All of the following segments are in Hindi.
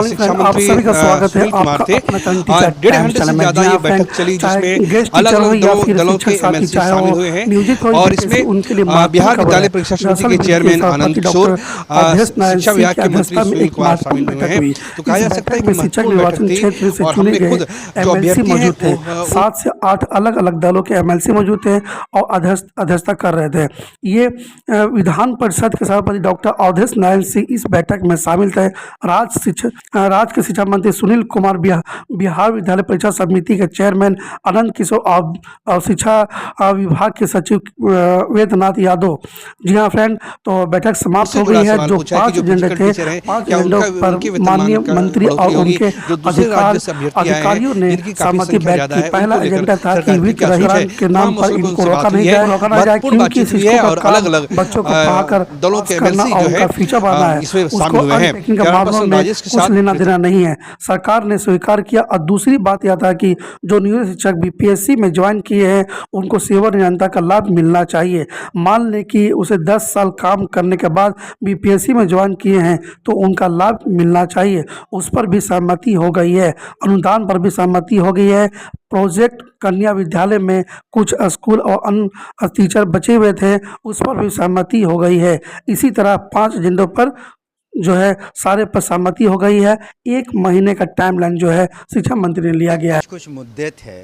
मॉर्निंग शिक्षा फ्रेंड, आप मंत्री सभी का स्वागत है सुनील कुमार आपका थे। अपना चैनल टीचर 1.5 टाइम घंटे चैनल से में। ज़्यादा जी ये हाँ फ्रेंड, बैठक चली चाहे जिसमें गेस्ट अलग टीचर हो अलग या फिर दलों के शिक्षक साथी, एमएलसी चाहे शामिल वो हुए हैं। नियोजित हो और यूपीएससी, इसमें उनके लिए महत्वपूर्ण बिहार खबर विद्यालय है। परीक्षा समिति दरअसल के बिल के चेयरमैन आनंद सभापति किशोर, डॉक्टर अवधेश नारायण शिक्षा सिंह विभाग की के मंत्री अध्यक्षता में सुनील एक कुमार शामिल महत्वपूर्ण हुए बैठक हैं। हुई। तो कहा इस जा सकता है बैठक कि में शिक्षक महत्वपूर्ण बैठक निर्वाचन थी क्षेत्र से और चुने हमने गए खुद जो एमएलसी अभ्यर्थी हैं मौजूद थे। 7 से 8 अलग अलग दलों के एमएलसी मौजूद थे और अध्यक्षता कर रहे थे। ये विधान परिषद के सभापति डॉक्टर अवधेश नारायण सिंह इस बैठक में शामिल थे। राज्य के शिक्षा मंत्री सुनील कुमार, बिहार विद्यालय परीक्षा समिति के चेयरमैन आनंद किशोर और शिक्षा विभाग के सचिव वेदनाथ यादव। जी हाँ फ्रेंड, तो बैठक समाप्त उससे हो जुड़ा गई है। सवाल जो पूछा है कि 5 जो एजेंडे फिजिकल थे, टीचर हैं 5 क्या एजेंडों पर उनके वेतनमान माननीय का मंत्री बढ़ोतरी और होगी। उनके जो दूसरे राज्य से अभ्यर्थी आए हैं अधिकारियों ने जिनकी काफी सहमति संख्या व्यक्त ज्यादा की। है, पहला उनको लेकर एजेंडा था कि सरकार की वित्त क्या सोच है, रसायन के नाम तमाम पर मसलों पर इनको उनसे बात रोका हुई नहीं है। जाए, रोका ना जाए, महत्वपूर्ण क्योंकि बातचीत हुई शिक्षकों है का और काम अलग अलग बच्चों को पढ़ाकर दलों के पास करना एमएलसी और जो उनका है फ्यूचर बनाना है। इसमें उसको शामिल हुए हैं। अंडरटेकिंग के कैमरा मामलों पर्सन में राजेश के कुछ साथ लेना देना नहीं है। सरकार ने स्वीकार किया। और दूसरी बात यह था कि जो नियोजित शिक्षक बीपीएससी में ज्वाइन किए हैं उनको सेवानिरंतर का लाभ मिलना चाहिए। मान लें कि उसे 10 साल काम करने के बाद बीपीएससी में ज्वाइन किए हैं तो उनका लाभ मिलना चाहिए। उस पर भी सहमति हो गई है। अनुदान पर भी सहमति हो गई है। प्रोजेक्ट कन्या विद्यालय में कुछ स्कूल और अन्य टीचर बचे हुए थे, उस पर भी सहमति हो गई है। इसी तरह 5 एजेंडों पर जो है सारे पर सहमति हो गई है। 1 महीने का टाइमलाइन जो है शिक्षा मंत्री ने लिया गया है। कुछ मुद्दे थे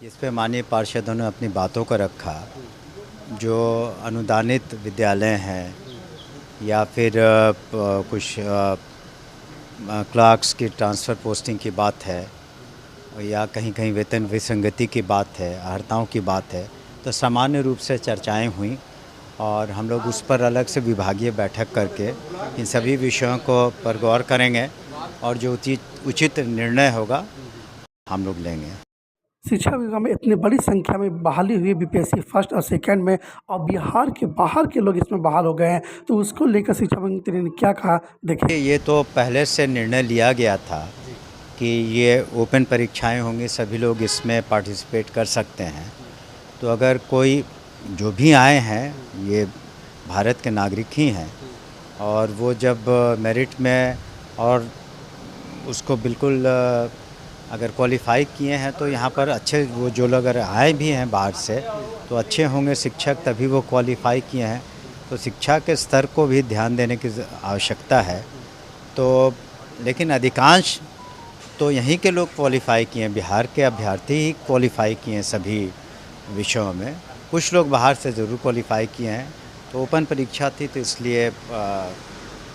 जिस पे माननीय पार्षदों ने अपनी बातों को रखा। जो अनुदानित विद्यालय हैं या फिर कुछ क्लार्क्स की ट्रांसफ़र पोस्टिंग की बात है या कहीं कहीं वेतन विसंगति की बात है, अर्हताओं की बात है, तो सामान्य रूप से चर्चाएं हुई और हम लोग उस पर अलग से विभागीय बैठक करके इन सभी विषयों को पर गौर करेंगे और जो उचित निर्णय होगा हम लोग लेंगे। शिक्षा विभाग में इतनी बड़ी संख्या में बहाली हुई बीपीएससी फर्स्ट और सेकंड में, और बिहार के बाहर के लोग इसमें बहाल हो गए हैं, तो उसको लेकर शिक्षा मंत्री ने क्या कहा, देखिए। ये तो पहले से निर्णय लिया गया था कि ये ओपन परीक्षाएं होंगी, सभी लोग इसमें पार्टिसिपेट कर सकते हैं। तो अगर कोई जो भी आए हैं ये भारत के नागरिक ही हैं और वो जब मेरिट में और उसको बिल्कुल अगर क्वालिफाई किए हैं तो यहाँ पर अच्छे वो जो लोग अगर आए भी हैं बाहर से तो अच्छे होंगे शिक्षक, तभी वो क्वालिफाई किए हैं। तो शिक्षा के स्तर को भी ध्यान देने की आवश्यकता है। तो लेकिन अधिकांश तो यहीं के लोग क्वालिफाई किए हैं, बिहार के अभ्यर्थी ही क्वालिफाई किए हैं सभी विषयों में। कुछ लोग बाहर से ज़रूर क्वालिफाई किए हैं। तो ओपन परीक्षा थी तो इसलिए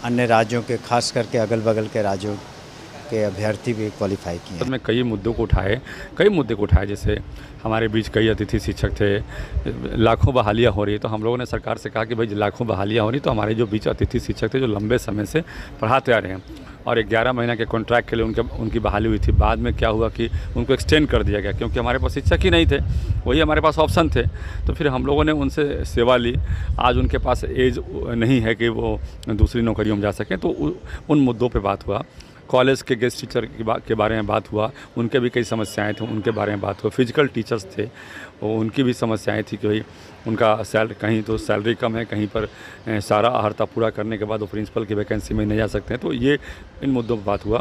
अन्य राज्यों के, खास करके अगल बगल के राज्यों के अभ्यर्थी भी क्वालिफाई किए हैं। में कई मुद्दों को उठाए, जैसे हमारे बीच कई अतिथि शिक्षक थे, लाखों बहालियाँ हो रही, तो हम लोगों ने सरकार से कहा कि भाई लाखों बहालियाँ हो रही तो हमारे जो बीच अतिथि शिक्षक थे जो लंबे समय से पढ़ाते आ रहे हैं और 11 महीना के कॉन्ट्रैक्ट के लिए उनकी बहाली हुई थी। बाद में क्या हुआ कि उनको एक्सटेंड कर दिया गया क्योंकि हमारे पास शिक्षक ही नहीं थे, वही हमारे पास ऑप्शन थे। तो फिर हम लोगों ने उनसे सेवा ली। आज उनके पास एज नहीं है कि वो दूसरी नौकरियों में जा सकें, तो उन मुद्दों पर बात हुआ। कॉलेज के गेस्ट टीचर के बारे में बात हुआ, उनके भी कई समस्याएं थी, उनके बारे में बात हुआ। फिजिकल टीचर्स थे, उनकी भी समस्याएं थी कि भाई उनका कहीं तो सैलरी कम है, कहीं पर सारा अहर्ता पूरा करने के बाद वो प्रिंसिपल की वैकेंसी में नहीं जा सकते हैं। तो ये इन मुद्दों पर बात हुआ।